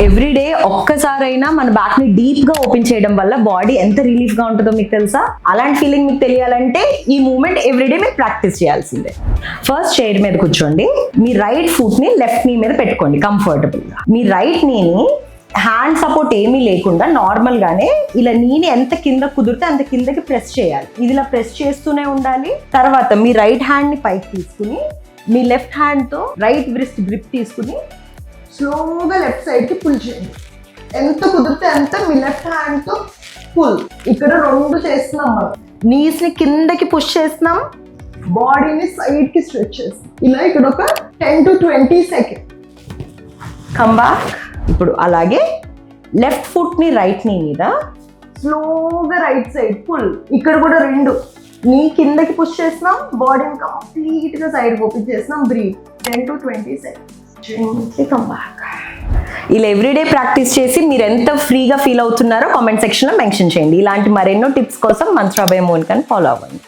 Everyday ఒక్కసారైనా మన back ని డీప్ గా ఓపెన్ చేయడం వల్ల బాడీ ఎంత రిలీఫ్ గా ఉంటుందో మీకు తెలుసా? అలాంటి ఫీలింగ్ మీకు తెలియాలంటే ఈ మూమెంట్ ఎవ్రీడే మీరు ప్రాక్టీస్ చేయాల్సిందే. ఫస్ట్ చైర్ మీద కూర్చోండి. మీ రైట్ ఫుట్ ని లెఫ్ట్ నీ మీద పెట్టుకోండి కంఫర్టబుల్ గా. మీ రైట్ నీని హ్యాండ్ సపోర్ట్ ఏమీ లేకుండా నార్మల్ గానే ఇలా నీని ఎంత కింద కుదిరితే అంత కిందకి ప్రెస్ చేయాలి. ఇది ఇలా ప్రెస్ చేస్తూనే ఉండాలి. తర్వాత మీ రైట్ హ్యాండ్ ని పైకి తీసుకుని మీ లెఫ్ట్ హ్యాండ్ తో రైట్ వ్రిస్ట్ గ్రిప్ తీసుకుని స్లోగా లెఫ్ట్ సైడ్ కి పుల్ చేయండి. ఎంత కుదిరితే అంత మీ లెఫ్ట్ హ్యాండ్ తో పుల్. ఇక్కడ 2 చేస్తున్నాం మనం. నీస్ ని కిందకి పుష్ చేస్తున్నాం, బాడీని సైడ్ కి స్ట్రెచ్ చేస్తున్నాం. ఇలా ఇక్కడ ఒక 10 to 20 సెకండ్. Come back. ఇప్పుడు అలాగే లెఫ్ట్ ఫుట్ ని రైట్ నీ మీద స్లోగా రైట్ సైడ్ పుల్. ఇక్కడ కూడా 2 నీ కిందకి పుష్ చేస్తున్నాం, బాడీని కంప్లీట్ గా సైడ్ ఓపెన్ చేస్తున్నాం. Breathe 10 to 20 seconds. Come back. ఇలా ఎవ్రీడే ప్రాక్టీస్ చేసి మీరు ఎంత ఫ్రీగా ఫీల్ అవుతున్నారో కామెంట్ సెక్షన్ లో మెన్షన్ చేయండి. ఇలాంటి మరెన్నో టిప్స్ కోసం మంత్రా బై మోనికాని ఫాలో అవ్వండి.